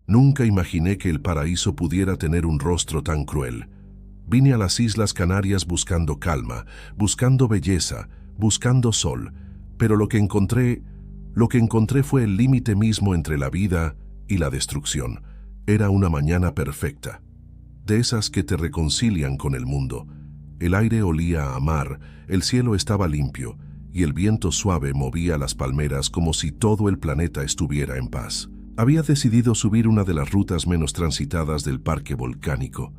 Nunca imaginé que el paraíso pudiera tener un rostro tan cruel. Vine a las Islas Canarias buscando calma, buscando belleza, buscando sol, pero lo que encontré fue el límite mismo entre la vida y la destrucción. Era una mañana perfecta, de esas que te reconcilian con el mundo. El aire olía a mar, el cielo estaba limpio y el viento suave movía las palmeras como si todo el planeta estuviera en paz. Había decidido subir una de las rutas menos transitadas del parque volcánico.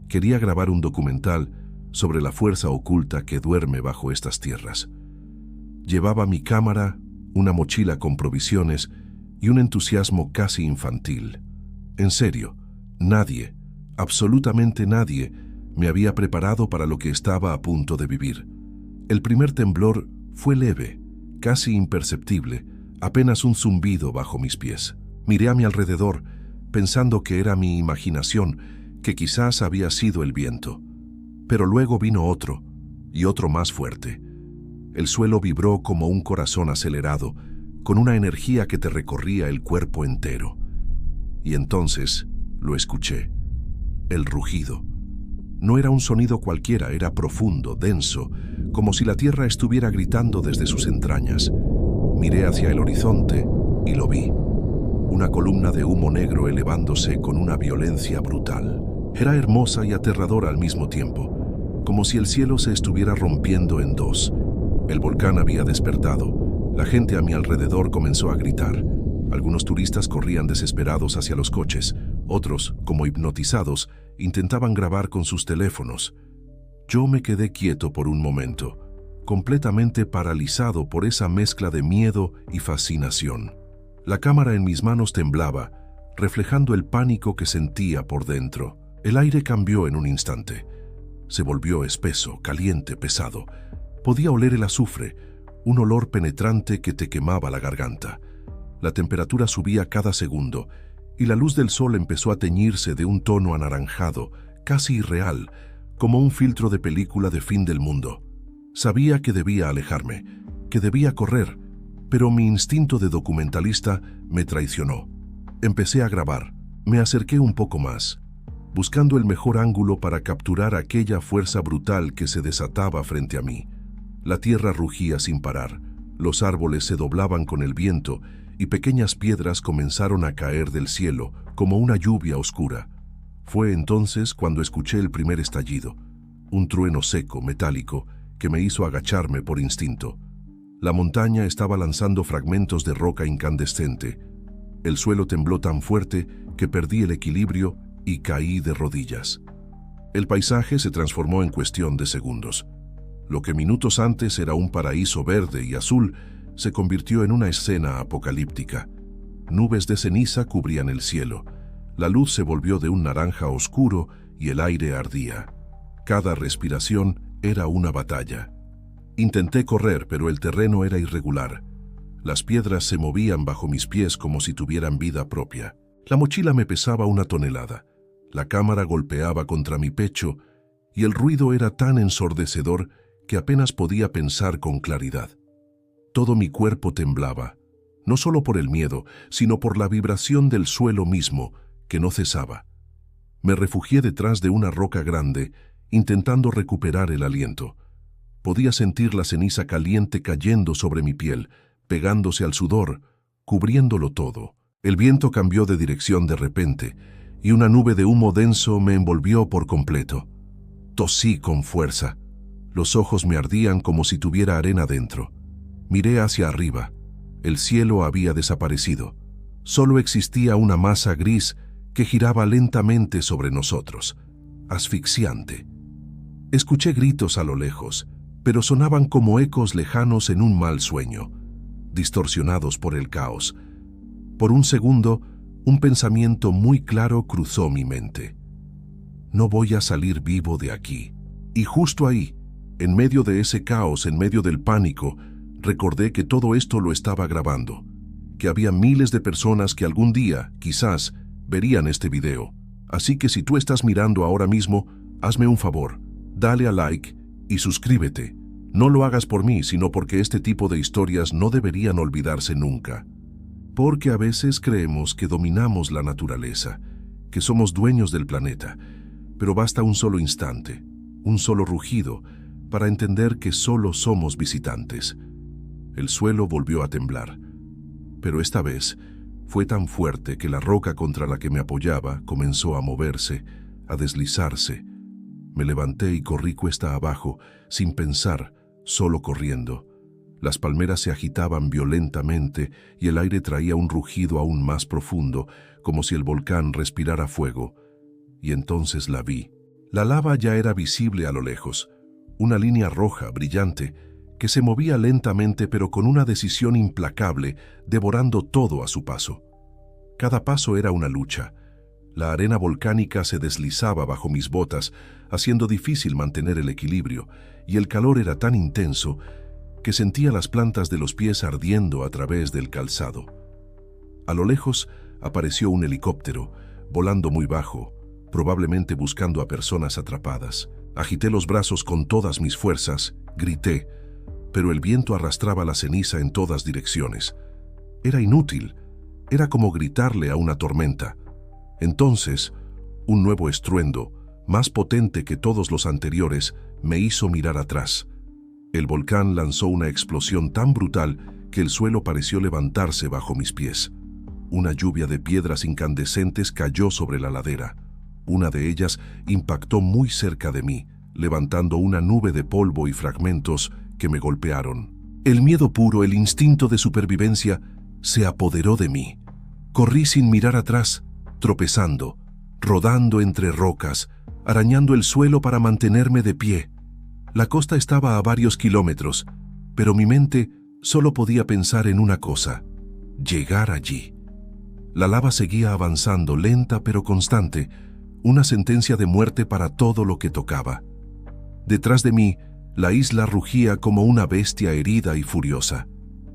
Quería grabar un documental sobre la fuerza oculta que duerme bajo estas tierras. Llevaba mi cámara, una mochila con provisiones y un entusiasmo casi infantil. En serio, nadie, absolutamente nadie, me había preparado para lo que estaba a punto de vivir. El primer temblor fue leve, casi imperceptible, apenas un zumbido bajo mis pies. Miré a mi alrededor, pensando que era mi imaginación, que quizás había sido el viento. Pero luego vino otro, y otro más fuerte. El suelo vibró como un corazón acelerado, con una energía que te recorría el cuerpo entero. Y entonces lo escuché, el rugido. No era un sonido cualquiera, era profundo, denso, como si la tierra estuviera gritando desde sus entrañas. Miré hacia el horizonte y lo vi. Una columna de humo negro elevándose con una violencia brutal. Era hermosa y aterradora al mismo tiempo, como si el cielo se estuviera rompiendo en dos. El volcán había despertado. La gente a mi alrededor comenzó a gritar. Algunos turistas corrían desesperados hacia los coches. Otros, como hipnotizados, intentaban grabar con sus teléfonos. Yo me quedé quieto por un momento, completamente paralizado por esa mezcla de miedo y fascinación. La cámara en mis manos temblaba, reflejando el pánico que sentía por dentro. El aire cambió en un instante. Se volvió espeso, caliente, pesado. Podía oler el azufre, un olor penetrante que te quemaba la garganta. La temperatura subía cada segundo, y la luz del sol empezó a teñirse de un tono anaranjado, casi irreal, como un filtro de película de fin del mundo. Sabía que debía alejarme, que debía correr, pero mi instinto de documentalista me traicionó. Empecé a grabar. Me acerqué un poco más, buscando el mejor ángulo para capturar aquella fuerza brutal que se desataba frente a mí. La tierra rugía sin parar, los árboles se doblaban con el viento y pequeñas piedras comenzaron a caer del cielo como una lluvia oscura. Fue entonces cuando escuché el primer estallido, un trueno seco, metálico, que me hizo agacharme por instinto. La montaña estaba lanzando fragmentos de roca incandescente. El suelo tembló tan fuerte que perdí el equilibrio y caí de rodillas. El paisaje se transformó en cuestión de segundos. Lo que minutos antes era un paraíso verde y azul se convirtió en una escena apocalíptica. Nubes de ceniza cubrían el cielo. La luz se volvió de un naranja oscuro y el aire ardía. Cada respiración era una batalla. Intenté correr, pero el terreno era irregular. Las piedras se movían bajo mis pies como si tuvieran vida propia. La mochila me pesaba 1 tonelada. La cámara golpeaba contra mi pecho y el ruido era tan ensordecedor que apenas podía pensar con claridad. Todo mi cuerpo temblaba, no solo por el miedo, sino por la vibración del suelo mismo, que no cesaba. Me refugié detrás de una roca grande, intentando recuperar el aliento. Podía sentir la ceniza caliente cayendo sobre mi piel, pegándose al sudor, cubriéndolo todo. El viento cambió de dirección de repente, y una nube de humo denso me envolvió por completo. Tosí con fuerza. Los ojos me ardían como si tuviera arena dentro. Miré hacia arriba. El cielo había desaparecido. Solo existía una masa gris que giraba lentamente sobre nosotros, asfixiante. Escuché gritos a lo lejos, pero sonaban como ecos lejanos en un mal sueño, distorsionados por el caos. Por un segundo, un pensamiento muy claro cruzó mi mente. No voy a salir vivo de aquí. Y justo ahí, en medio de ese caos, en medio del pánico, recordé que todo esto lo estaba grabando, que había miles de personas que algún día, quizás, verían este video. Así que si tú estás mirando ahora mismo, hazme un favor, dale a like y suscríbete. No lo hagas por mí, sino porque este tipo de historias no deberían olvidarse nunca. porque a veces creemos que dominamos la naturaleza, que somos dueños del planeta, pero basta un solo instante, un solo rugido, para entender que solo somos visitantes. El suelo volvió a temblar, pero esta vez fue tan fuerte que la roca contra la que me apoyaba comenzó a moverse, a deslizarse. Me levanté y corrí cuesta abajo, sin pensar, solo corriendo. Las palmeras se agitaban violentamente y el aire traía un rugido aún más profundo, como si el volcán respirara fuego. Y entonces la vi. La lava ya era visible a lo lejos, una línea roja, brillante, que se movía lentamente pero con una decisión implacable, devorando todo a su paso. Cada paso era una lucha. La arena volcánica se deslizaba bajo mis botas, haciendo difícil mantener el equilibrio, y el calor era tan intenso que sentía las plantas de los pies ardiendo a través del calzado. A lo lejos apareció un helicóptero, volando muy bajo, probablemente buscando a personas atrapadas. Agité los brazos con todas mis fuerzas, grité, pero el viento arrastraba la ceniza en todas direcciones. Era inútil, era como gritarle a una tormenta. Entonces, un nuevo estruendo, más potente que todos los anteriores, me hizo mirar atrás. El volcán lanzó una explosión tan brutal que el suelo pareció levantarse bajo mis pies. Una lluvia de piedras incandescentes cayó sobre la ladera. Una de ellas impactó muy cerca de mí, levantando una nube de polvo y fragmentos que me golpearon. El miedo puro, el instinto de supervivencia, se apoderó de mí. Corrí sin mirar atrás, tropezando, rodando entre rocas, arañando el suelo para mantenerme de pie. La costa estaba a varios kilómetros, pero mi mente solo podía pensar en una cosa: llegar allí. La lava seguía avanzando, lenta pero constante, una sentencia de muerte para todo lo que tocaba. Detrás de mí, la isla rugía como una bestia herida y furiosa.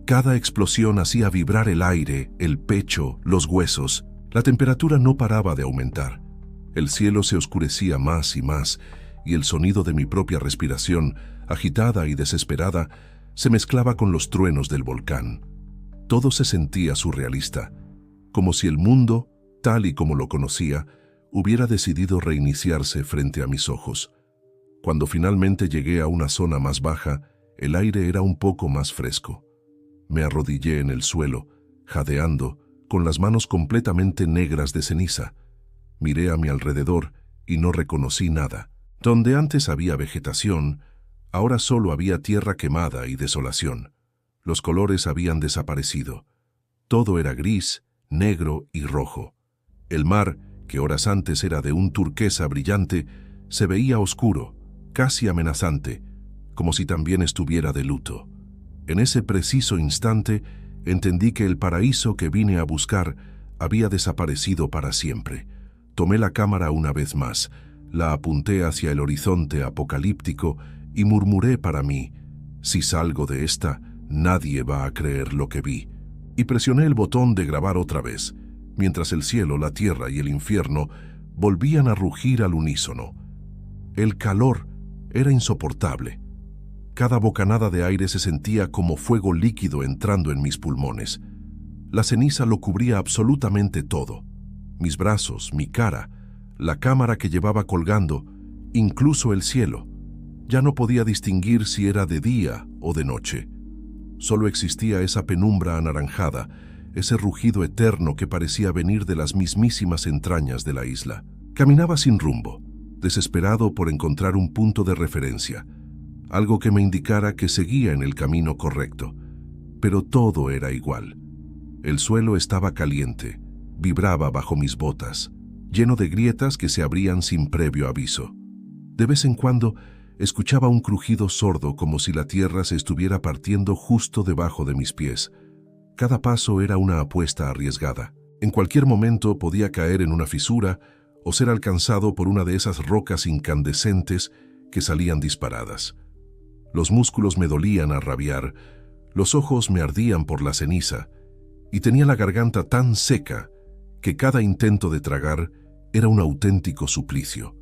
Cada explosión hacía vibrar el aire, el pecho, los huesos. La temperatura no paraba de aumentar. El cielo se oscurecía más y más, y el sonido de mi propia respiración, agitada y desesperada, se mezclaba con los truenos del volcán. Todo se sentía surrealista, como si el mundo, tal y como lo conocía, hubiera decidido reiniciarse frente a mis ojos. Cuando finalmente llegué a una zona más baja, el aire era un poco más fresco. Me arrodillé en el suelo, jadeando, con las manos completamente negras de ceniza. Miré a mi alrededor y no reconocí nada. Donde antes había vegetación, ahora solo había tierra quemada y desolación. Los colores habían desaparecido. Todo era gris, negro y rojo. El mar, que horas antes era de un turquesa brillante, se veía oscuro, casi amenazante, como si también estuviera de luto. En ese preciso instante, entendí que el paraíso que vine a buscar había desaparecido para siempre. Tomé la cámara una vez más, la apunté hacia el horizonte apocalíptico y murmuré para mí: si salgo de esta, nadie va a creer lo que vi. Y presioné el botón de grabar otra vez, mientras el cielo, la tierra y el infierno volvían a rugir al unísono. El calor era insoportable. Cada bocanada de aire se sentía como fuego líquido entrando en mis pulmones. La ceniza lo cubría absolutamente todo. Mis brazos, mi cara, la cámara que llevaba colgando, incluso el cielo. Ya no podía distinguir si era de día o de noche. Solo existía esa penumbra anaranjada, ese rugido eterno que parecía venir de las mismísimas entrañas de la isla. Caminaba sin rumbo, desesperado por encontrar un punto de referencia, algo que me indicara que seguía en el camino correcto. Pero todo era igual. El suelo estaba caliente, vibraba bajo mis botas, lleno de grietas que se abrían sin previo aviso. De vez en cuando escuchaba un crujido sordo, como si la tierra se estuviera partiendo justo debajo de mis pies. Cada paso era una apuesta arriesgada. En cualquier momento podía caer en una fisura o ser alcanzado por una de esas rocas incandescentes que salían disparadas. Los músculos me dolían a rabiar, los ojos me ardían por la ceniza, y tenía la garganta tan seca que cada intento de tragar era un auténtico suplicio.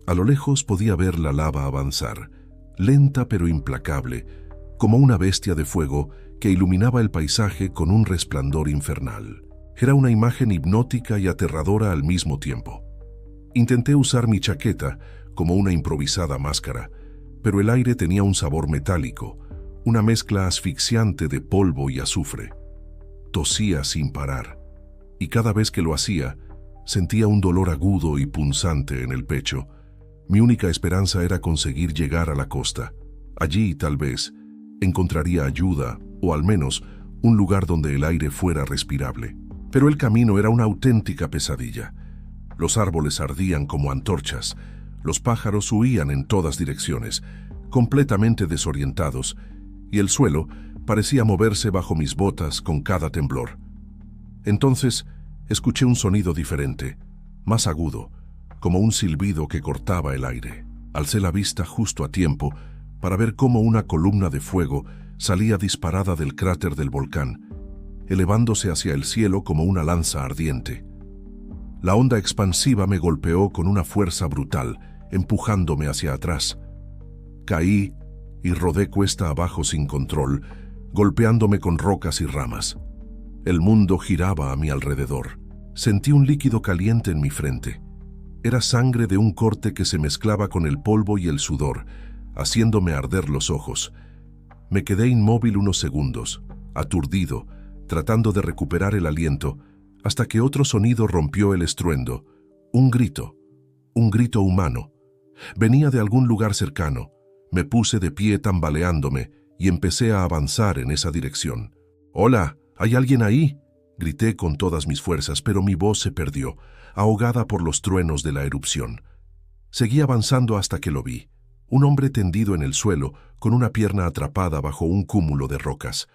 A lo lejos podía ver la lava avanzar, lenta pero implacable, como una bestia de fuego que iluminaba el paisaje con un resplandor infernal. Era una imagen hipnótica y aterradora al mismo tiempo. Intenté usar mi chaqueta como una improvisada máscara, pero el aire tenía un sabor metálico, una mezcla asfixiante de polvo y azufre. Tosía sin parar, y cada vez que lo hacía, sentía un dolor agudo y punzante en el pecho. Mi única esperanza era conseguir llegar a la costa. Allí, tal vez, encontraría ayuda, o al menos un lugar donde el aire fuera respirable. Pero el camino era una auténtica pesadilla. Los árboles ardían como antorchas, los pájaros huían en todas direcciones, completamente desorientados, y el suelo parecía moverse bajo mis botas con cada temblor. Entonces, escuché un sonido diferente, más agudo, como un silbido que cortaba el aire. Alcé la vista justo a tiempo para ver cómo una columna de fuego salía disparada del cráter del volcán, elevándose hacia el cielo como una lanza ardiente. La onda expansiva me golpeó con una fuerza brutal, empujándome hacia atrás. Caí y rodé cuesta abajo sin control, golpeándome con rocas y ramas. El mundo giraba a mi alrededor. Sentí un líquido caliente en mi frente. Era sangre de un corte que se mezclaba con el polvo y el sudor, haciéndome arder los ojos. Me quedé inmóvil unos segundos, aturdido, tratando de recuperar el aliento, hasta que otro sonido rompió el estruendo. Un grito humano. Venía de algún lugar cercano. Me puse de pie tambaleándome y empecé a avanzar en esa dirección. «¡Hola! ¿Hay alguien ahí?», grité con todas mis fuerzas, pero mi voz se perdió, ahogada por los truenos de la erupción. Seguí avanzando hasta que lo vi. Un hombre tendido en el suelo, con una pierna atrapada bajo un cúmulo de rocas.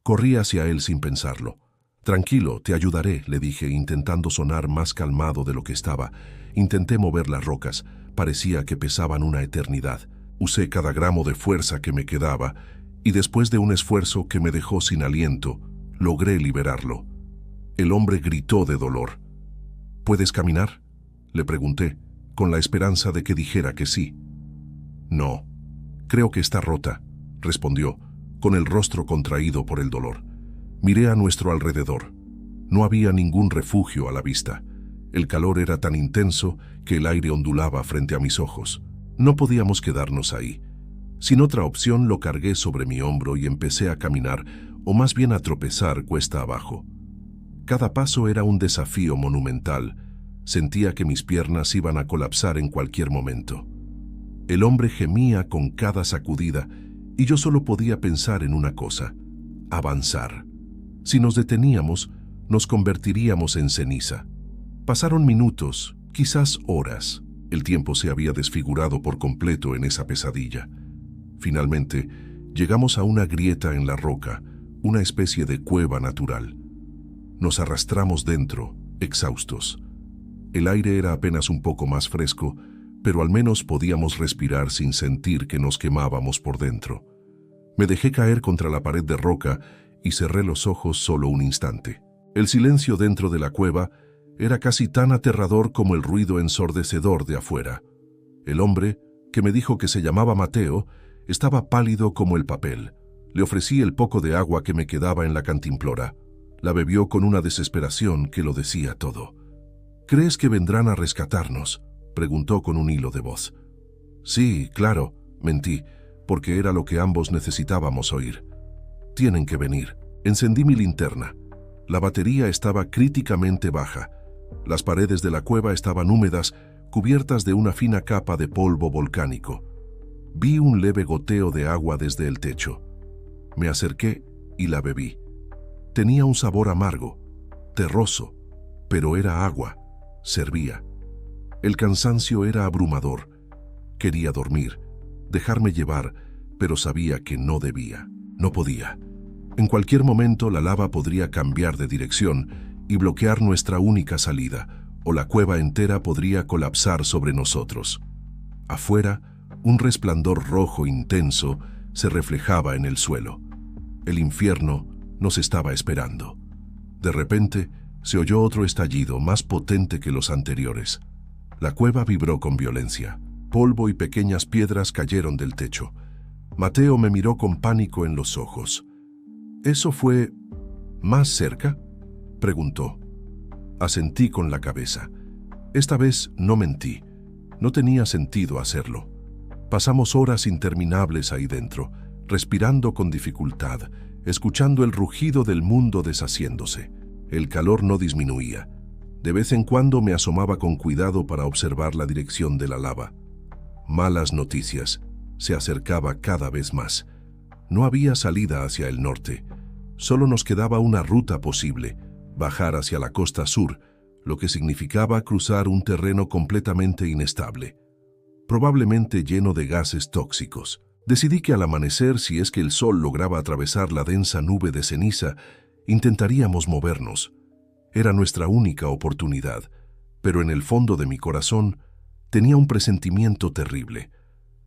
Corrí hacia él sin pensarlo. «Tranquilo, te ayudaré», le dije, intentando sonar más calmado de lo que estaba. Intenté mover las rocas. Parecía que pesaban una eternidad. Usé cada gramo de fuerza que me quedaba, y después de un esfuerzo que me dejó sin aliento, logré liberarlo. El hombre gritó de dolor. «¿Puedes caminar?», le pregunté, con la esperanza de que dijera que sí. «No, creo que está rota», respondió, con el rostro contraído por el dolor. Miré a nuestro alrededor. No había ningún refugio a la vista. El calor era tan intenso que el aire ondulaba frente a mis ojos. No podíamos quedarnos ahí. Sin otra opción, lo cargué sobre mi hombro y empecé a caminar, o más bien a tropezar cuesta abajo. Cada paso era un desafío monumental. Sentía que mis piernas iban a colapsar en cualquier momento. El hombre gemía con cada sacudida y yo solo podía pensar en una cosa: avanzar. Si nos deteníamos, nos convertiríamos en ceniza. Pasaron minutos, quizás horas. El tiempo se había desfigurado por completo en esa pesadilla. Finalmente, llegamos a una grieta en la roca, una especie de cueva natural. Nos arrastramos dentro, exhaustos. El aire era apenas un poco más fresco, pero al menos podíamos respirar sin sentir que nos quemábamos por dentro. Me dejé caer contra la pared de roca y cerré los ojos solo un instante. El silencio dentro de la cueva era casi tan aterrador como el ruido ensordecedor de afuera. El hombre, que me dijo que se llamaba Mateo, estaba pálido como el papel. Le ofrecí el poco de agua que me quedaba en la cantimplora. La bebió con una desesperación que lo decía todo. «¿Crees que vendrán a rescatarnos?», preguntó con un hilo de voz. «Sí, claro», mentí, porque era lo que ambos necesitábamos oír. «Tienen que venir». Encendí mi linterna. La batería estaba críticamente baja. Las paredes de la cueva estaban húmedas, cubiertas de una fina capa de polvo volcánico. Vi un leve goteo de agua desde el techo. Me acerqué y la bebí. Tenía un sabor amargo, terroso, pero era agua, servía. El cansancio era abrumador. Quería dormir, dejarme llevar, pero sabía que no debía, no podía. En cualquier momento la lava podría cambiar de dirección y bloquear nuestra única salida, o la cueva entera podría colapsar sobre nosotros. Afuera, un resplandor rojo intenso se reflejaba en el suelo. El infierno nos estaba esperando. De repente, se oyó otro estallido más potente que los anteriores. La cueva vibró con violencia. Polvo y pequeñas piedras cayeron del techo. Mateo me miró con pánico en los ojos. ¿Eso fue más cerca?, preguntó. Asentí con la cabeza. Esta vez no mentí. No tenía sentido hacerlo. Pasamos horas interminables ahí dentro, respirando con dificultad, escuchando el rugido del mundo deshaciéndose. El calor no disminuía. De vez en cuando me asomaba con cuidado para observar la dirección de la lava. Malas noticias. Se acercaba cada vez más. No había salida hacia el norte. Solo nos quedaba una ruta posible, bajar hacia la costa sur, lo que significaba cruzar un terreno completamente inestable, probablemente lleno de gases tóxicos. Decidí que al amanecer, si es que el sol lograba atravesar la densa nube de ceniza, intentaríamos movernos. Era nuestra única oportunidad, pero en el fondo de mi corazón tenía un presentimiento terrible.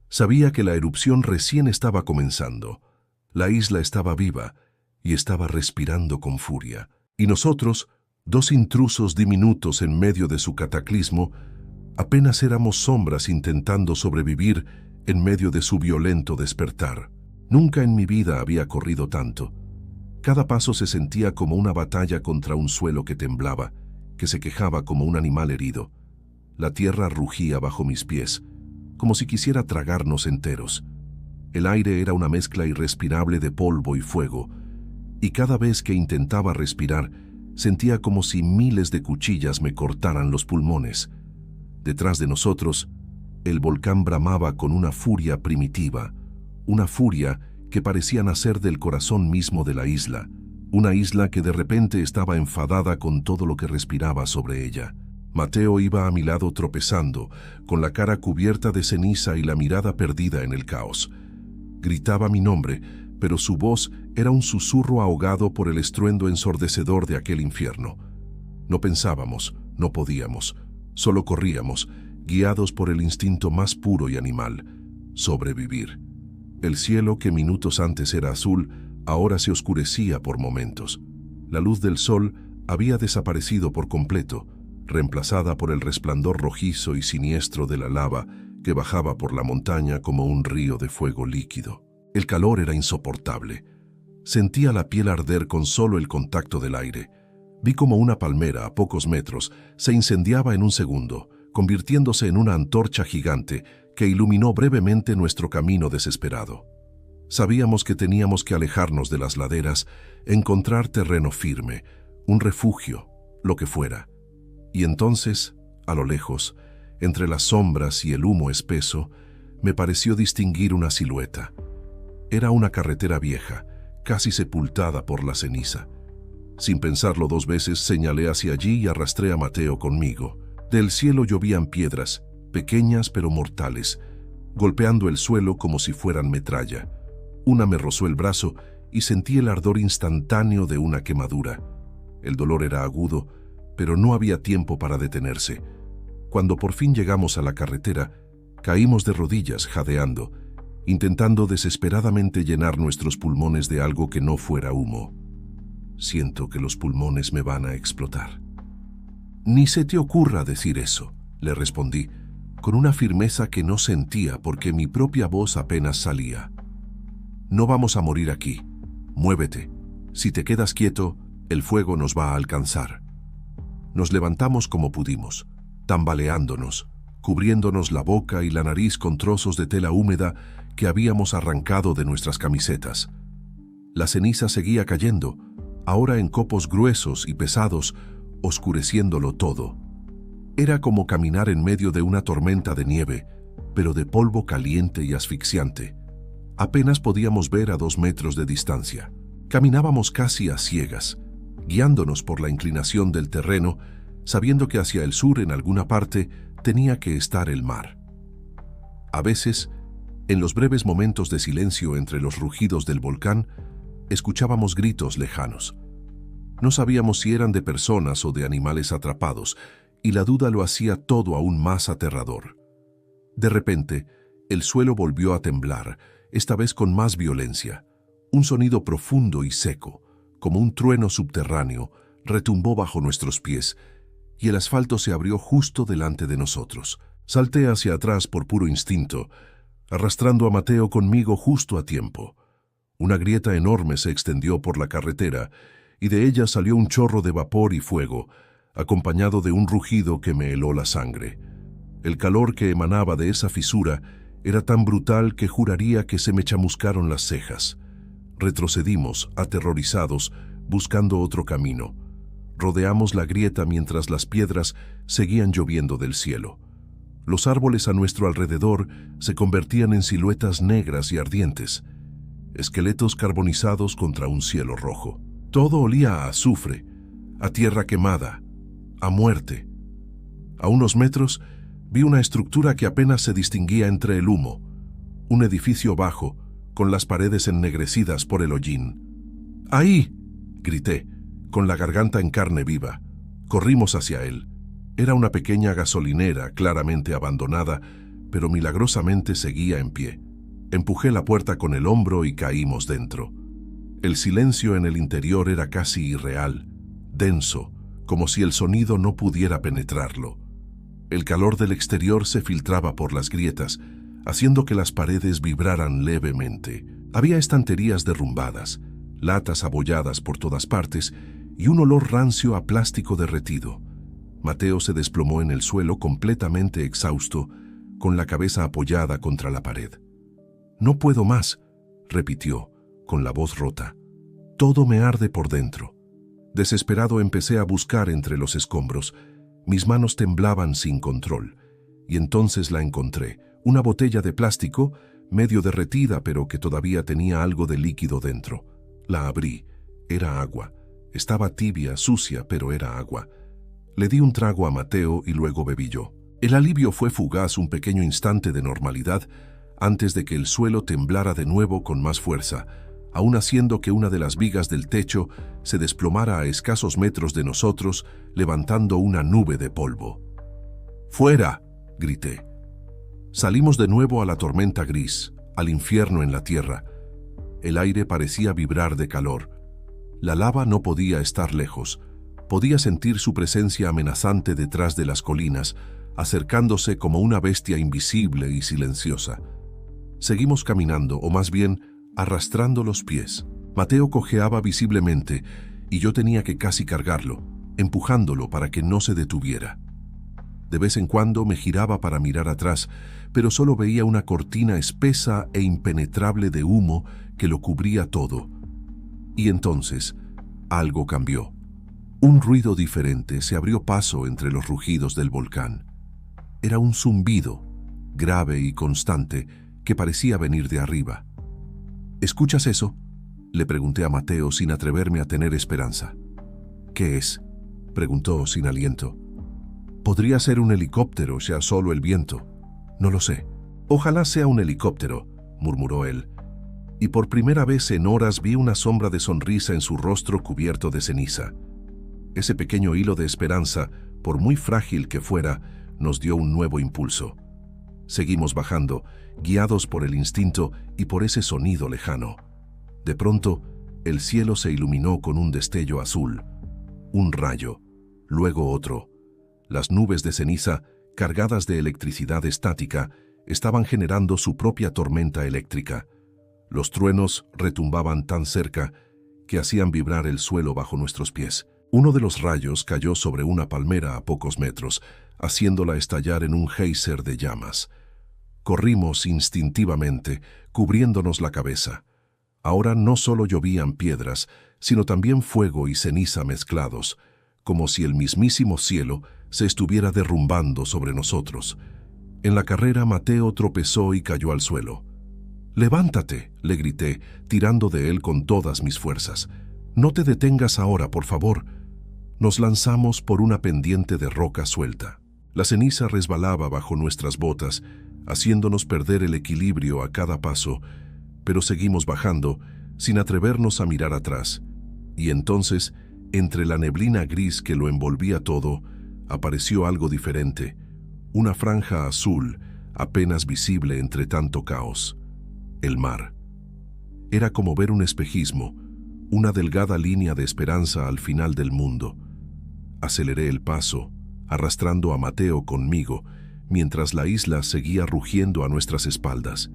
Sabía que la erupción recién estaba comenzando. La isla estaba viva y estaba respirando con furia. Y nosotros, dos intrusos diminutos en medio de su cataclismo, apenas éramos sombras intentando sobrevivir en medio de su violento despertar. Nunca en mi vida había corrido tanto. Cada paso se sentía como una batalla contra un suelo que temblaba, que se quejaba como un animal herido. La tierra rugía bajo mis pies, como si quisiera tragarnos enteros. El aire era una mezcla irrespirable de polvo y fuego, y cada vez que intentaba respirar, sentía como si miles de cuchillas me cortaran los pulmones. Detrás de nosotros, el volcán bramaba con una furia primitiva, una furia que parecía nacer del corazón mismo de la isla, una isla que de repente estaba enfadada con todo lo que respiraba sobre ella. Mateo iba a mi lado tropezando, con la cara cubierta de ceniza y la mirada perdida en el caos. Gritaba mi nombre, pero su voz era un susurro ahogado por el estruendo ensordecedor de aquel infierno. No pensábamos, no podíamos, solo corríamos, guiados por el instinto más puro y animal: sobrevivir. El cielo, que minutos antes era azul, ahora se oscurecía por momentos. La luz del sol había desaparecido por completo, reemplazada por el resplandor rojizo y siniestro de la lava que bajaba por la montaña como un río de fuego líquido. El calor era insoportable. Sentía la piel arder con solo el contacto del aire. Vi como una palmera a pocos metros se incendiaba en un segundo, convirtiéndose en una antorcha gigante que iluminó brevemente nuestro camino desesperado. Sabíamos que teníamos que alejarnos de las laderas, encontrar terreno firme, un refugio, lo que fuera. Y entonces, a lo lejos, entre las sombras y el humo espeso, me pareció distinguir una silueta. Era una carretera vieja, casi sepultada por la ceniza. Sin pensarlo dos veces, señalé hacia allí y arrastré a Mateo conmigo. Del cielo llovían piedras, pequeñas pero mortales, golpeando el suelo como si fueran metralla. Una me rozó el brazo y sentí el ardor instantáneo de una quemadura. El dolor era agudo, pero no había tiempo para detenerse. Cuando por fin llegamos a la carretera, caímos de rodillas jadeando, intentando desesperadamente llenar nuestros pulmones de algo que no fuera humo. Siento que los pulmones me van a explotar. Ni se te ocurra decir eso, le respondí, con una firmeza que no sentía porque mi propia voz apenas salía. No vamos a morir aquí. Muévete. Si te quedas quieto, el fuego nos va a alcanzar. Nos levantamos como pudimos, tambaleándonos, cubriéndonos la boca y la nariz con trozos de tela húmeda que habíamos arrancado de nuestras camisetas. La ceniza seguía cayendo, ahora en copos gruesos y pesados, oscureciéndolo todo. Era como caminar en medio de una tormenta de nieve, pero de polvo caliente y asfixiante. Apenas podíamos ver a 2 metros de distancia. Caminábamos casi a ciegas, guiándonos por la inclinación del terreno, sabiendo que hacia el sur en alguna parte tenía que estar el mar. A veces, en los breves momentos de silencio entre los rugidos del volcán, escuchábamos gritos lejanos. No sabíamos si eran de personas o de animales atrapados, y la duda lo hacía todo aún más aterrador. De repente, el suelo volvió a temblar, esta vez con más violencia. Un sonido profundo y seco, como un trueno subterráneo, retumbó bajo nuestros pies, y el asfalto se abrió justo delante de nosotros. Salté hacia atrás por puro instinto, arrastrando a Mateo conmigo justo a tiempo. Una grieta enorme se extendió por la carretera y de ella salió un chorro de vapor y fuego, acompañado de un rugido que me heló la sangre. El calor que emanaba de esa fisura era tan brutal que juraría que se me chamuscaron las cejas. Retrocedimos, aterrorizados, buscando otro camino. Rodeamos la grieta mientras las piedras seguían lloviendo del cielo. Los árboles a nuestro alrededor se convertían en siluetas negras y ardientes, esqueletos carbonizados contra un cielo rojo. Todo olía a azufre, a tierra quemada, a muerte. A unos metros vi una estructura que apenas se distinguía entre el humo, un edificio bajo, con las paredes ennegrecidas por el hollín. ¡Ahí!, grité, con la garganta en carne viva. Corrimos hacia él. Era una pequeña gasolinera, claramente abandonada, pero milagrosamente seguía en pie. Empujé la puerta con el hombro y caímos dentro. El silencio en el interior era casi irreal, denso, como si el sonido no pudiera penetrarlo. El calor del exterior se filtraba por las grietas, haciendo que las paredes vibraran levemente. Había estanterías derrumbadas, latas abolladas por todas partes y un olor rancio a plástico derretido. Mateo se desplomó en el suelo completamente exhausto, con la cabeza apoyada contra la pared. «No puedo más», repitió, con la voz rota. «Todo me arde por dentro». Desesperado empecé a buscar entre los escombros. Mis manos temblaban sin control. Y entonces la encontré, una botella de plástico, medio derretida pero que todavía tenía algo de líquido dentro. La abrí. Era agua. Estaba tibia, sucia, pero era agua. Le di un trago a Mateo y luego bebí yo. El alivio fue fugaz, un pequeño instante de normalidad, antes de que el suelo temblara de nuevo con más fuerza, aún haciendo que una de las vigas del techo se desplomara a escasos metros de nosotros, levantando una nube de polvo. «¡Fuera!», grité. Salimos de nuevo a la tormenta gris, al infierno en la tierra. El aire parecía vibrar de calor. La lava no podía estar lejos. Podía sentir su presencia amenazante detrás de las colinas, acercándose como una bestia invisible y silenciosa. Seguimos caminando, o más bien, arrastrando los pies. Mateo cojeaba visiblemente y yo tenía que casi cargarlo, empujándolo para que no se detuviera. De vez en cuando me giraba para mirar atrás, pero solo veía una cortina espesa e impenetrable de humo que lo cubría todo. Y entonces, algo cambió. Un ruido diferente se abrió paso entre los rugidos del volcán. Era un zumbido, grave y constante, que parecía venir de arriba. «¿Escuchas eso?», le pregunté a Mateo sin atreverme a tener esperanza. «¿Qué es?», preguntó sin aliento. «Podría ser un helicóptero, sea solo el viento. No lo sé». «Ojalá sea un helicóptero», murmuró él. Y por primera vez en horas vi una sombra de sonrisa en su rostro cubierto de ceniza. Ese pequeño hilo de esperanza, por muy frágil que fuera, nos dio un nuevo impulso. Seguimos bajando, guiados por el instinto y por ese sonido lejano. De pronto, el cielo se iluminó con un destello azul. Un rayo, luego otro. Las nubes de ceniza, cargadas de electricidad estática, estaban generando su propia tormenta eléctrica. Los truenos retumbaban tan cerca que hacían vibrar el suelo bajo nuestros pies. Uno de los rayos cayó sobre una palmera a pocos metros, haciéndola estallar en un geyser de llamas. Corrimos instintivamente, cubriéndonos la cabeza. Ahora no solo llovían piedras, sino también fuego y ceniza mezclados, como si el mismísimo cielo se estuviera derrumbando sobre nosotros. En la carrera Mateo tropezó y cayó al suelo. «¡Levántate!», le grité, tirando de él con todas mis fuerzas. «No te detengas ahora, por favor». Nos lanzamos por una pendiente de roca suelta. La ceniza resbalaba bajo nuestras botas, haciéndonos perder el equilibrio a cada paso, pero seguimos bajando, sin atrevernos a mirar atrás. Y entonces, entre la neblina gris que lo envolvía todo, apareció algo diferente, una franja azul, apenas visible entre tanto caos. El mar. Era como ver un espejismo, una delgada línea de esperanza al final del mundo. Aceleré el paso, arrastrando a Mateo conmigo, mientras la isla seguía rugiendo a nuestras espaldas.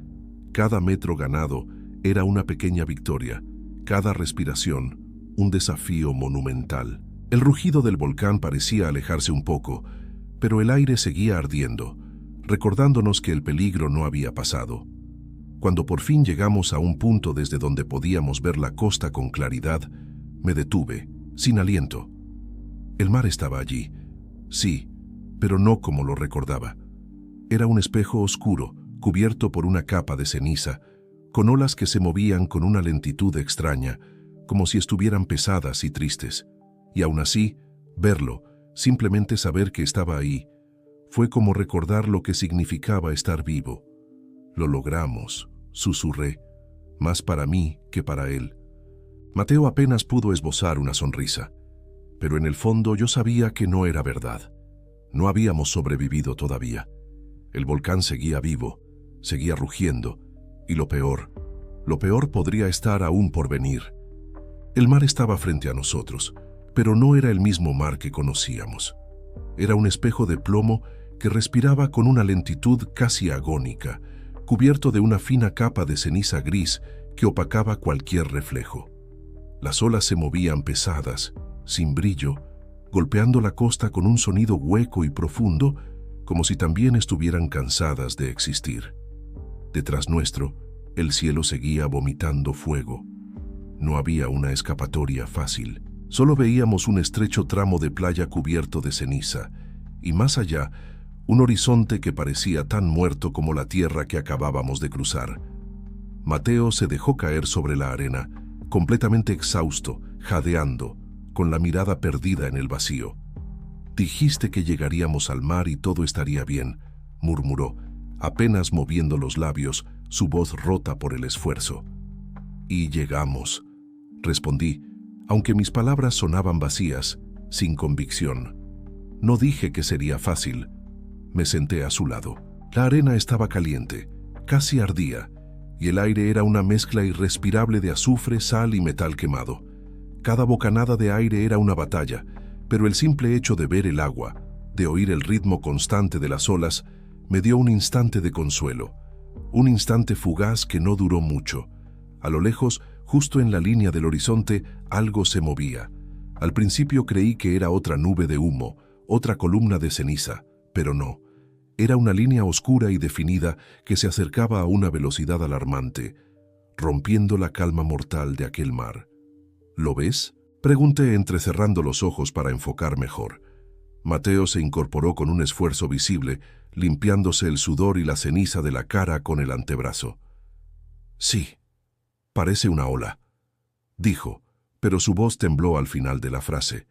Cada metro ganado Era una pequeña victoria, cada respiración, un desafío monumental. El rugido del volcán parecía alejarse un poco, pero el aire seguía ardiendo, recordándonos que el peligro no había pasado. Cuando por fin llegamos a un punto desde donde podíamos ver la costa con claridad, me detuve, sin aliento. El mar estaba allí, sí, pero no como lo recordaba. Era un espejo oscuro, cubierto por una capa de ceniza, con olas que se movían con una lentitud extraña, como si estuvieran pesadas y tristes. Y aún así, verlo, simplemente saber que estaba ahí, fue como recordar lo que significaba estar vivo. Lo logramos, susurré, más para mí que para él. Mateo apenas pudo esbozar una sonrisa, pero en el fondo yo sabía que no era verdad. No habíamos sobrevivido todavía. El volcán seguía vivo, seguía rugiendo, y lo peor podría estar aún por venir. El mar estaba frente a nosotros, pero no era el mismo mar que conocíamos. Era un espejo de plomo que respiraba con una lentitud casi agónica, cubierto de una fina capa de ceniza gris que opacaba cualquier reflejo. Las olas se movían pesadas, sin brillo, golpeando la costa con un sonido hueco y profundo, como si también estuvieran cansadas de existir. Detrás nuestro, el cielo seguía vomitando fuego. No había una escapatoria fácil. Solo veíamos un estrecho tramo de playa cubierto de ceniza, y más allá, un horizonte que parecía tan muerto como la tierra que acabábamos de cruzar. Mateo se dejó caer sobre la arena, completamente exhausto, jadeando, con la mirada perdida en el vacío. «Dijiste que llegaríamos al mar y todo estaría bien», murmuró, apenas moviendo los labios, su voz rota por el esfuerzo. «Y llegamos», respondí, aunque mis palabras sonaban vacías, sin convicción. No dije que sería fácil. Me senté a su lado. La arena estaba caliente, casi ardía, y el aire era una mezcla irrespirable de azufre, sal y metal quemado. Cada bocanada de aire era una batalla, pero el simple hecho de ver el agua, de oír el ritmo constante de las olas, me dio un instante de consuelo, un instante fugaz que no duró mucho. A lo lejos, justo en la línea del horizonte, algo se movía. Al principio creí que era otra nube de humo, otra columna de ceniza, pero no. Era una línea oscura y definida que se acercaba a una velocidad alarmante, rompiendo la calma mortal de aquel mar. ¿Lo ves?, pregunté entrecerrando los ojos para enfocar mejor. Mateo se incorporó con un esfuerzo visible, limpiándose el sudor y la ceniza de la cara con el antebrazo. «Sí, parece una ola», dijo, pero su voz tembló al final de la frase.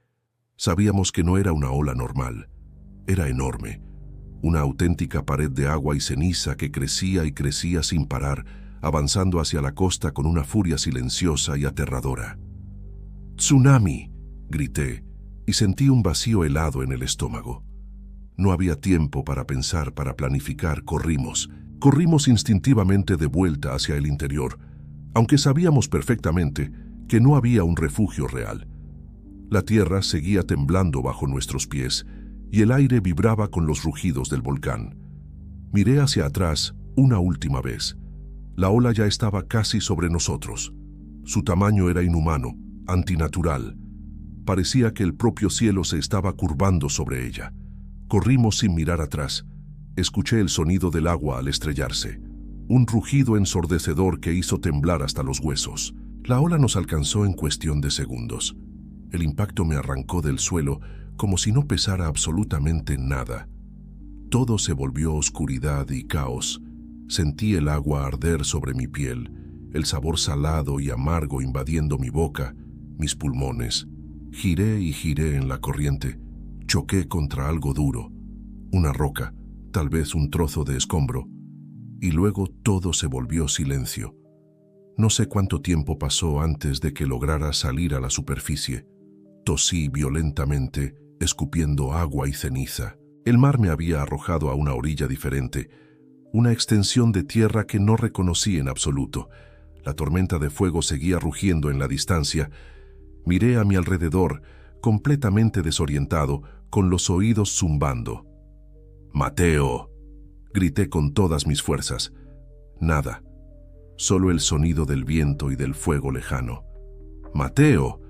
Sabíamos que no era una ola normal. Era enorme, una auténtica pared de agua y ceniza que crecía y crecía sin parar, avanzando hacia la costa con una furia silenciosa y aterradora. «¡Tsunami!», grité, y sentí un vacío helado en el estómago. No había tiempo para pensar, para planificar, corrimos instintivamente de vuelta hacia el interior, aunque sabíamos perfectamente que no había un refugio real. La tierra seguía temblando bajo nuestros pies y el aire vibraba con los rugidos del volcán. Miré hacia atrás una última vez. La ola ya estaba casi sobre nosotros. Su tamaño era inhumano, antinatural. Parecía que el propio cielo se estaba curvando sobre ella. Corrimos sin mirar atrás. Escuché el sonido del agua al estrellarse, un rugido ensordecedor que hizo temblar hasta los huesos. La ola nos alcanzó en cuestión de segundos. El impacto me arrancó del suelo como si no pesara absolutamente nada. Todo se volvió oscuridad y caos. Sentí el agua arder sobre mi piel, el sabor salado y amargo invadiendo mi boca, mis pulmones. Giré y giré en la corriente. Choqué contra algo duro, una roca, tal vez un trozo de escombro, y luego todo se volvió silencio. No sé cuánto tiempo pasó antes de que lograra salir a la superficie. Tosí violentamente, escupiendo agua y ceniza. El mar me había arrojado a una orilla diferente, una extensión de tierra que no reconocí en absoluto. La tormenta de fuego seguía rugiendo en la distancia. Miré a mi alrededor, completamente desorientado, con los oídos zumbando. «¡Mateo!», grité con todas mis fuerzas. Nada. solo el sonido del viento y del fuego lejano. «¡Mateo!»,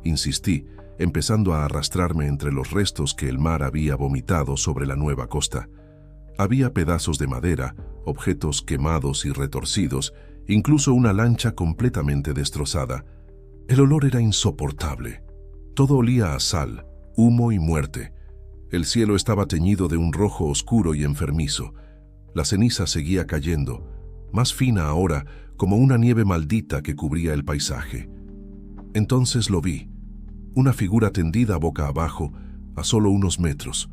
insistí, empezando a arrastrarme entre los restos que el mar había vomitado sobre la nueva costa. Había pedazos de madera, objetos quemados y retorcidos, incluso una lancha completamente destrozada. El olor era insoportable. Todo olía a sal, humo y muerte. El cielo estaba teñido de un rojo oscuro y enfermizo. La ceniza seguía cayendo, más fina ahora, como una nieve maldita que cubría el paisaje. Entonces lo vi, una figura tendida boca abajo, a solo unos metros.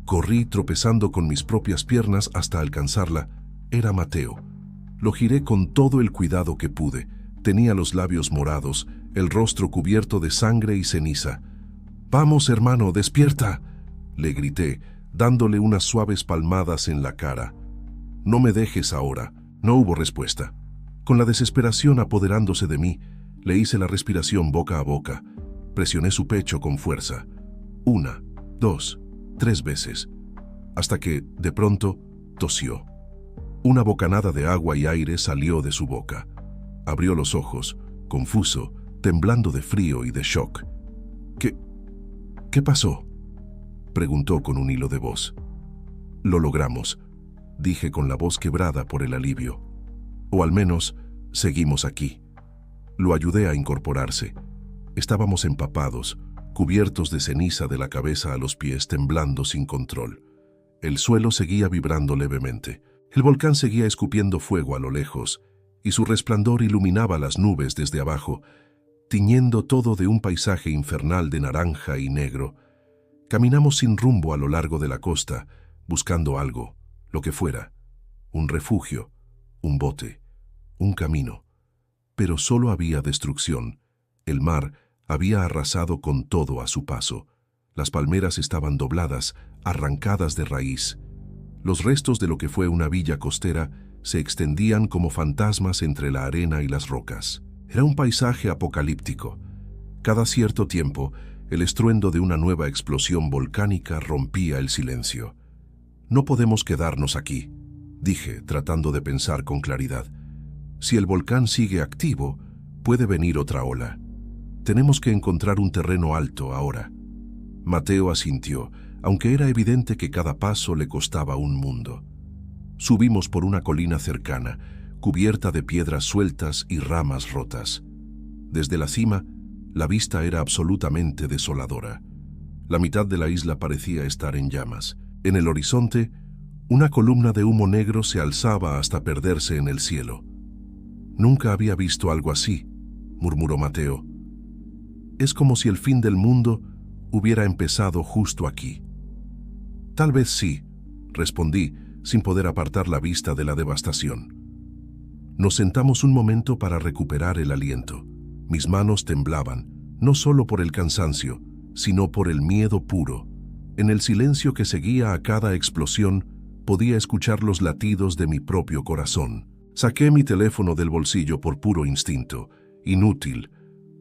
Corrí tropezando con mis propias piernas hasta alcanzarla. Era Mateo. Lo giré con todo el cuidado que pude. Tenía los labios morados, el rostro cubierto de sangre y ceniza. «¡Vamos, hermano, despierta!», le grité, dándole unas suaves palmadas en la cara. «No me dejes ahora». No hubo respuesta. Con la desesperación apoderándose de mí, le hice la respiración boca a boca. Presioné su pecho con fuerza. 1, 2, 3 veces. Hasta que, de pronto, tosió. Una bocanada de agua y aire salió de su boca. Abrió los ojos, confuso, temblando de frío y de shock. ¿Qué pasó?», preguntó con un hilo de voz. «Lo logramos», dije con la voz quebrada por el alivio. «O al menos, seguimos aquí». Lo ayudé a incorporarse. Estábamos empapados, cubiertos de ceniza de la cabeza a los pies, temblando sin control. El suelo seguía vibrando levemente. El volcán seguía escupiendo fuego a lo lejos, y su resplandor iluminaba las nubes desde abajo, tiñendo todo de un paisaje infernal de naranja y negro. Caminamos sin rumbo a lo largo de la costa, buscando algo, lo que fuera, un refugio, un bote, un camino. Pero solo había destrucción. El mar había arrasado con todo a su paso. Las palmeras estaban dobladas, arrancadas de raíz. Los restos de lo que fue una villa costera se extendían como fantasmas entre la arena y las rocas. Era un paisaje apocalíptico. Cada cierto tiempo, el estruendo de una nueva explosión volcánica rompía el silencio. «No podemos quedarnos aquí», dije, tratando de pensar con claridad. «Si el volcán sigue activo, puede venir otra ola. Tenemos que encontrar un terreno alto ahora». Mateo asintió, aunque era evidente que cada paso le costaba un mundo. Subimos por una colina cercana, cubierta de piedras sueltas y ramas rotas. Desde la cima, la vista era absolutamente desoladora. La mitad de la isla parecía estar en llamas. En el horizonte, una columna de humo negro se alzaba hasta perderse en el cielo. «Nunca había visto algo así», murmuró Mateo. «Es como si el fin del mundo hubiera empezado justo aquí». «Tal vez sí», respondí, sin poder apartar la vista de la devastación. Nos sentamos un momento para recuperar el aliento. Mis manos temblaban, no solo por el cansancio, sino por el miedo puro. En el silencio que seguía a cada explosión, podía escuchar los latidos de mi propio corazón. Saqué mi teléfono del bolsillo por puro instinto. Inútil.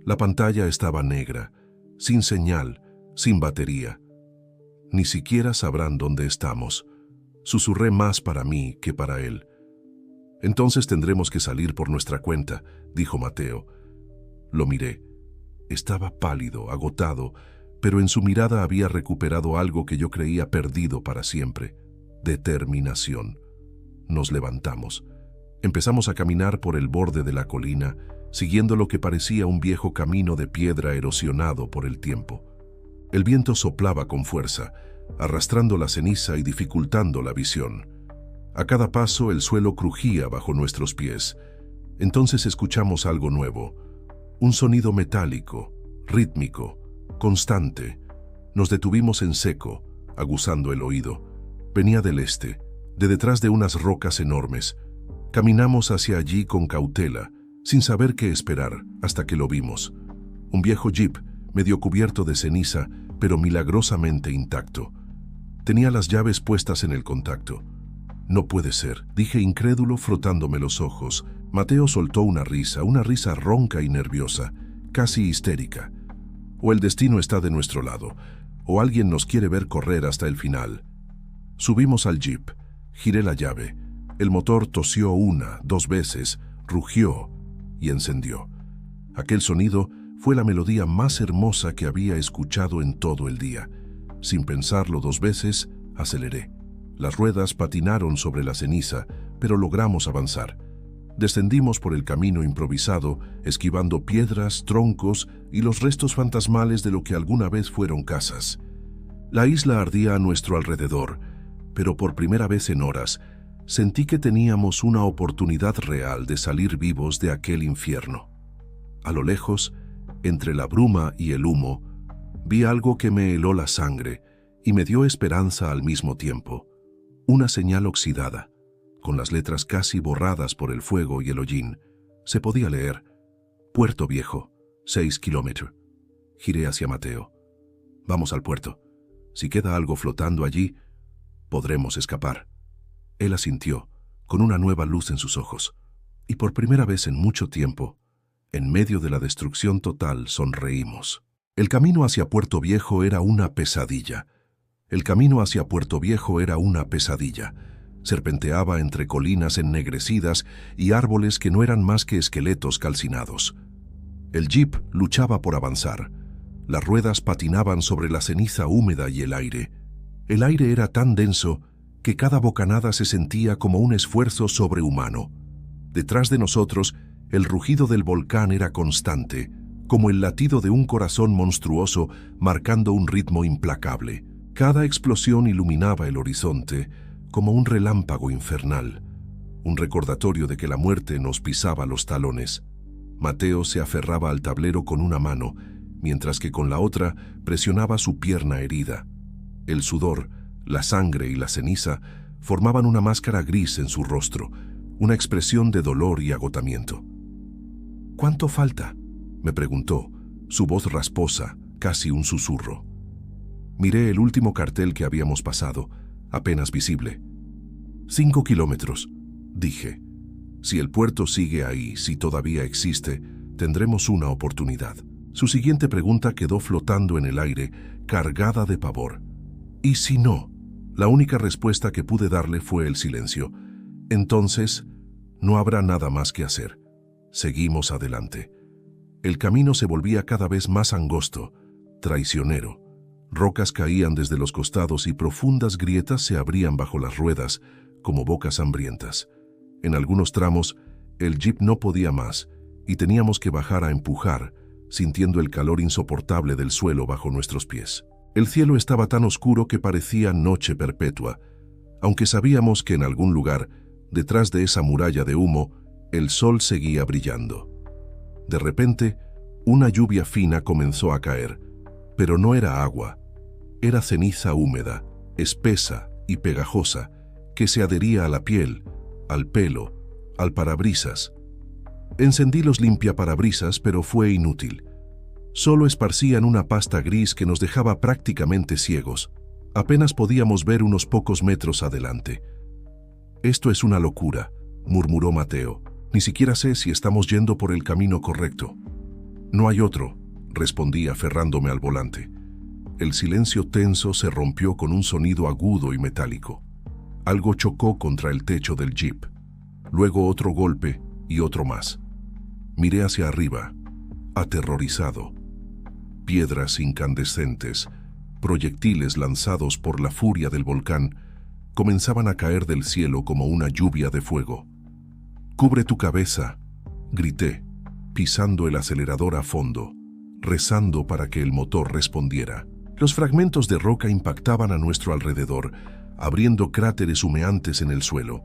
La pantalla estaba negra, sin señal, sin batería. «Ni siquiera sabrán dónde estamos», susurré más para mí que para él. «Entonces tendremos que salir por nuestra cuenta», dijo Mateo. Lo miré. Estaba pálido, agotado, pero en su mirada había recuperado algo que yo creía perdido para siempre: determinación. Nos levantamos. Empezamos a caminar por el borde de la colina, siguiendo lo que parecía un viejo camino de piedra erosionado por el tiempo. El viento soplaba con fuerza, arrastrando la ceniza y dificultando la visión. A cada paso el suelo crujía bajo nuestros pies. Entonces escuchamos algo nuevo, un sonido metálico, rítmico, constante. Nos detuvimos en seco, aguzando el oído. Venía del este, de detrás de unas rocas enormes. Caminamos hacia allí con cautela, sin saber qué esperar, hasta que lo vimos. Un viejo jeep, medio cubierto de ceniza, pero milagrosamente intacto. Tenía las llaves puestas en el contacto. «No puede ser», dije incrédulo frotándome los ojos. Mateo soltó una risa ronca y nerviosa, casi histérica. «O el destino está de nuestro lado, o alguien nos quiere ver correr hasta el final». Subimos al jeep. Giré la llave. El motor tosió 1, 2 veces, rugió y encendió. Aquel sonido fue la melodía más hermosa que había escuchado en todo el día. Sin pensarlo 2 veces, aceleré. Las ruedas patinaron sobre la ceniza, pero logramos avanzar. Descendimos por el camino improvisado, esquivando piedras, troncos y los restos fantasmales de lo que alguna vez fueron casas. La isla ardía a nuestro alrededor, pero por primera vez en horas, sentí que teníamos una oportunidad real de salir vivos de aquel infierno. A lo lejos, entre la bruma y el humo, vi algo que me heló la sangre y me dio esperanza al mismo tiempo. Una señal oxidada, con las letras casi borradas por el fuego y el hollín. Se podía leer: Puerto Viejo, 6 kilómetros. Giré hacia Mateo. Vamos al puerto. Si queda algo flotando allí, podremos escapar. Él asintió, con una nueva luz en sus ojos, y por primera vez en mucho tiempo, en medio de la destrucción total, sonreímos. El camino hacia Puerto Viejo era una pesadilla. El camino hacia Puerto Viejo era una pesadilla. Serpenteaba entre colinas ennegrecidas y árboles que no eran más que esqueletos calcinados. El jeep luchaba por avanzar. Las ruedas patinaban sobre la ceniza húmeda y el aire. El aire era tan denso que cada bocanada se sentía como un esfuerzo sobrehumano. Detrás de nosotros, el rugido del volcán era constante, como el latido de un corazón monstruoso marcando un ritmo implacable. Cada explosión iluminaba el horizonte como un relámpago infernal, un recordatorio de que la muerte nos pisaba los talones. Mateo se aferraba al tablero con una mano, mientras que con la otra presionaba su pierna herida. El sudor, la sangre y la ceniza formaban una máscara gris en su rostro, una expresión de dolor y agotamiento. «¿Cuánto falta?», me preguntó, su voz rasposa, casi un susurro. Miré el último cartel que habíamos pasado, apenas visible. 5 kilómetros, dije. Si el puerto sigue ahí, si todavía existe, tendremos una oportunidad. Su siguiente pregunta quedó flotando en el aire, cargada de pavor. ¿Y si no? La única respuesta que pude darle fue el silencio. Entonces, no habrá nada más que hacer. Seguimos adelante. El camino se volvía cada vez más angosto, traicionero. Rocas caían desde los costados y profundas grietas se abrían bajo las ruedas, como bocas hambrientas. En algunos tramos, el jeep no podía más y teníamos que bajar a empujar, sintiendo el calor insoportable del suelo bajo nuestros pies. El cielo estaba tan oscuro que parecía noche perpetua, aunque sabíamos que en algún lugar, detrás de esa muralla de humo, el sol seguía brillando. De repente, una lluvia fina comenzó a caer, pero no era agua, era ceniza húmeda, espesa y pegajosa, que se adhería a la piel, al pelo, al parabrisas. Encendí los limpiaparabrisas, pero fue inútil. Solo esparcían una pasta gris que nos dejaba prácticamente ciegos. Apenas podíamos ver unos pocos metros adelante. «Esto es una locura», murmuró Mateo. «Ni siquiera sé si estamos yendo por el camino correcto». «No hay otro», respondí aferrándome al volante. El silencio tenso se rompió con un sonido agudo y metálico. Algo chocó contra el techo del jeep. Luego otro golpe y otro más. Miré hacia arriba, aterrorizado. Piedras incandescentes, proyectiles lanzados por la furia del volcán, comenzaban a caer del cielo como una lluvia de fuego. «¡Cubre tu cabeza!», grité, pisando el acelerador a fondo, rezando para que el motor respondiera. Los fragmentos de roca impactaban a nuestro alrededor, abriendo cráteres humeantes en el suelo.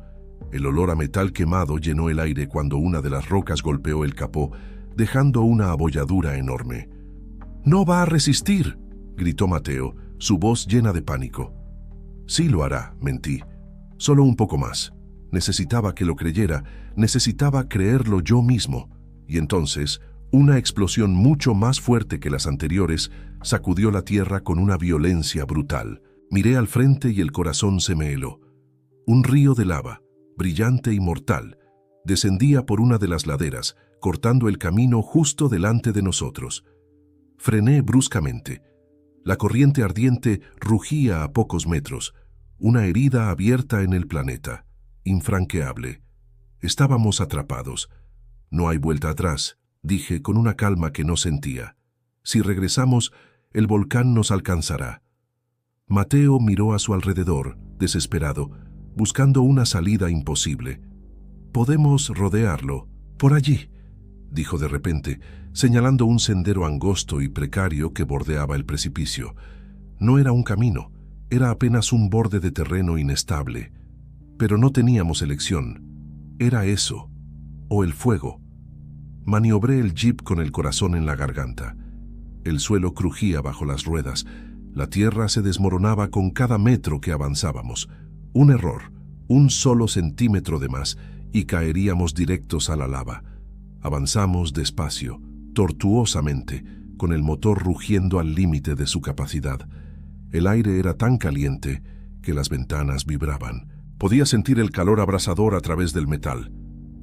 El olor a metal quemado llenó el aire cuando una de las rocas golpeó el capó, dejando una abolladura enorme. «¡No va a resistir!», gritó Mateo, su voz llena de pánico. «Sí lo hará», mentí. «Solo un poco más». Necesitaba que lo creyera, necesitaba creerlo yo mismo. Y entonces, una explosión mucho más fuerte que las anteriores sacudió la tierra con una violencia brutal. Miré al frente y el corazón se me heló. Un río de lava, brillante y mortal, descendía por una de las laderas, cortando el camino justo delante de nosotros. Frené bruscamente. La corriente ardiente rugía a pocos metros, una herida abierta en el planeta, infranqueable. Estábamos atrapados, No hay vuelta atrás, dije con una calma que no sentía. Si regresamos, el volcán nos alcanzará. Mateo miró a su alrededor, desesperado, buscando una salida imposible. «Podemos rodearlo, por allí», dijo de repente, señalando un sendero angosto y precario que bordeaba el precipicio. No era un camino, era apenas un borde de terreno inestable. Pero no teníamos elección. Era eso, o el fuego. Maniobré el jeep con el corazón en la garganta. El suelo crujía bajo las ruedas. La tierra se desmoronaba con cada metro que avanzábamos. Un error, un solo centímetro de más, y caeríamos directos a la lava. Avanzamos despacio, tortuosamente, con el motor rugiendo al límite de su capacidad. El aire era tan caliente que las ventanas vibraban. Podía sentir el calor abrasador a través del metal.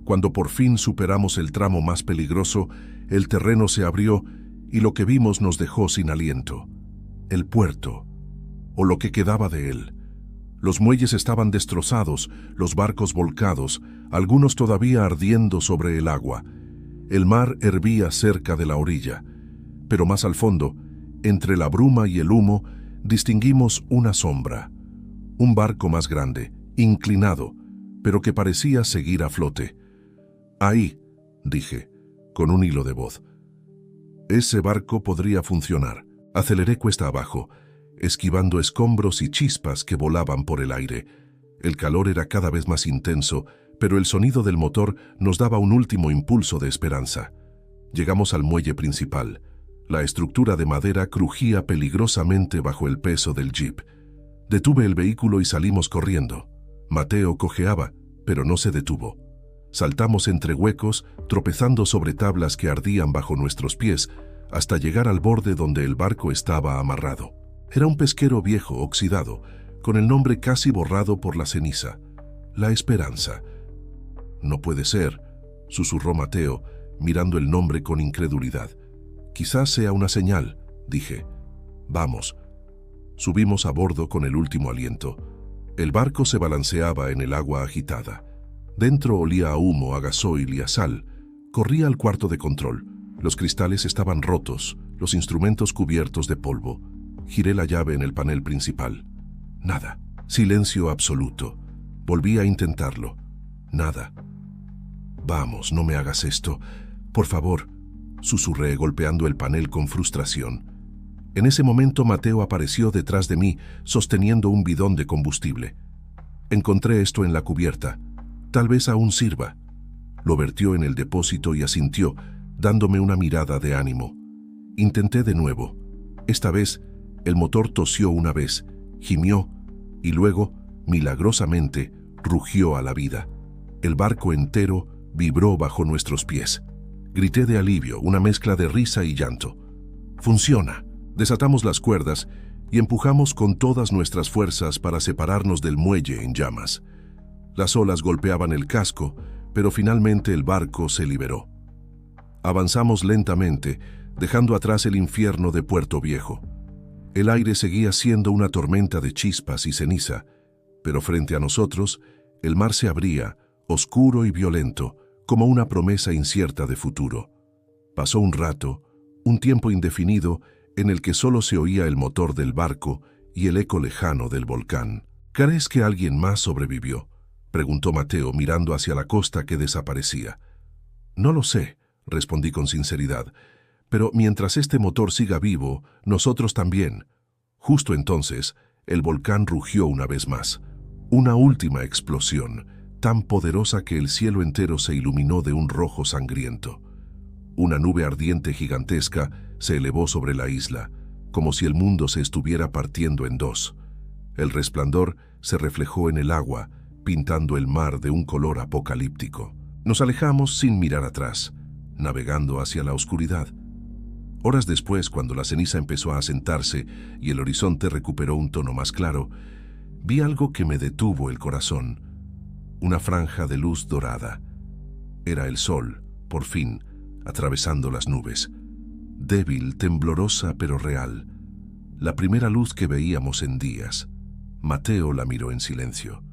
Cuando por fin superamos el tramo más peligroso, el terreno se abrió y lo que vimos nos dejó sin aliento. El puerto, o lo que quedaba de él. Los muelles estaban destrozados, los barcos volcados, algunos todavía ardiendo sobre el agua. El mar hervía cerca de la orilla, pero más al fondo, entre la bruma y el humo, distinguimos una sombra. Un barco más grande, inclinado, pero que parecía seguir a flote. «Ahí», dije, con un hilo de voz. Ese barco podría funcionar. Aceleré cuesta abajo, esquivando escombros y chispas que volaban por el aire. El calor era cada vez más intenso, pero el sonido del motor nos daba un último impulso de esperanza. Llegamos al muelle principal. La estructura de madera crujía peligrosamente bajo el peso del jeep. Detuve el vehículo y salimos corriendo. Mateo cojeaba, pero no se detuvo. Saltamos entre huecos, tropezando sobre tablas que ardían bajo nuestros pies, hasta llegar al borde donde el barco estaba amarrado. Era un pesquero viejo, oxidado, con el nombre casi borrado por la ceniza. La Esperanza. «No puede ser», susurró Mateo, mirando el nombre con incredulidad. «Quizás sea una señal», dije. «Vamos». Subimos a bordo con el último aliento. El barco se balanceaba en el agua agitada. Dentro olía a humo, a gasoil y a sal. Corrí al cuarto de control. Los cristales estaban rotos, los instrumentos cubiertos de polvo. Giré la llave en el panel principal. Nada. Silencio absoluto. Volví a intentarlo. Nada. «Vamos, no me hagas esto. Por favor», susurré golpeando el panel con frustración. En ese momento Mateo apareció detrás de mí, sosteniendo un bidón de combustible. «Encontré esto en la cubierta. Tal vez aún sirva». Lo vertió en el depósito y asintió, dándome una mirada de ánimo. Intenté de nuevo. Esta vez, el motor tosió una vez, gimió y luego, milagrosamente, rugió a la vida. El barco entero vibró bajo nuestros pies. Grité de alivio, una mezcla de risa y llanto. «¡Funciona!». Desatamos las cuerdas y empujamos con todas nuestras fuerzas para separarnos del muelle en llamas. Las olas golpeaban el casco, pero finalmente el barco se liberó. Avanzamos lentamente, dejando atrás el infierno de Puerto Viejo. El aire seguía siendo una tormenta de chispas y ceniza, pero frente a nosotros, el mar se abría, oscuro y violento, como una promesa incierta de futuro. Pasó un rato, un tiempo indefinido, en el que solo se oía el motor del barco y el eco lejano del volcán. «¿Crees que alguien más sobrevivió?», preguntó Mateo, mirando hacia la costa que desaparecía. «No lo sé», respondí con sinceridad, «pero mientras este motor siga vivo, nosotros también». Justo entonces, el volcán rugió una vez más. Una última explosión, tan poderosa que el cielo entero se iluminó de un rojo sangriento. Una nube ardiente gigantesca se elevó sobre la isla, como si el mundo se estuviera partiendo en dos. El resplandor se reflejó en el agua, pintando el mar de un color apocalíptico. Nos alejamos sin mirar atrás, navegando hacia la oscuridad. Horas después, cuando la ceniza empezó a asentarse y el horizonte recuperó un tono más claro, vi algo que me detuvo el corazón. Una franja de luz dorada. Era el sol, por fin, atravesando las nubes. Débil, temblorosa, pero real. La primera luz que veíamos en días. Mateo la miró en silencio.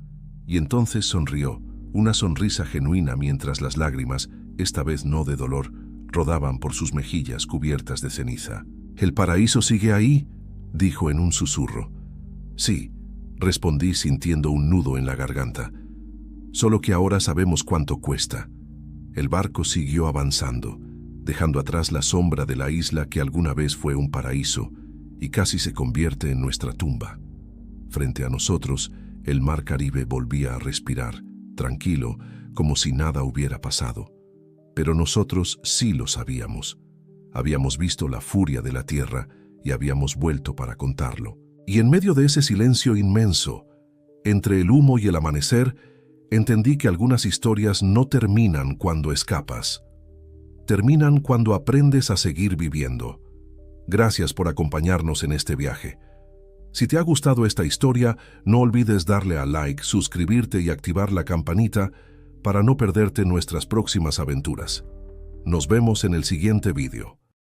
Y entonces sonrió, una sonrisa genuina mientras las lágrimas esta vez no de dolor, rodaban por sus mejillas cubiertas de ceniza. «¿El paraíso sigue ahí?», dijo en un susurro. «Sí», respondí sintiendo un nudo en la garganta. «Solo que ahora sabemos cuánto cuesta». El barco siguió avanzando, dejando atrás la sombra de la isla que alguna vez fue un paraíso y casi se convierte en nuestra tumba. Frente a nosotros, el mar Caribe volvía a respirar, tranquilo, como si nada hubiera pasado. Pero nosotros sí lo sabíamos. Habíamos visto la furia de la tierra y habíamos vuelto para contarlo. Y en medio de ese silencio inmenso, entre el humo y el amanecer, entendí que algunas historias no terminan cuando escapas. Terminan cuando aprendes a seguir viviendo. Gracias por acompañarnos en este viaje. Si te ha gustado esta historia, no olvides darle a like, suscribirte y activar la campanita para no perderte nuestras próximas aventuras. Nos vemos en el siguiente vídeo.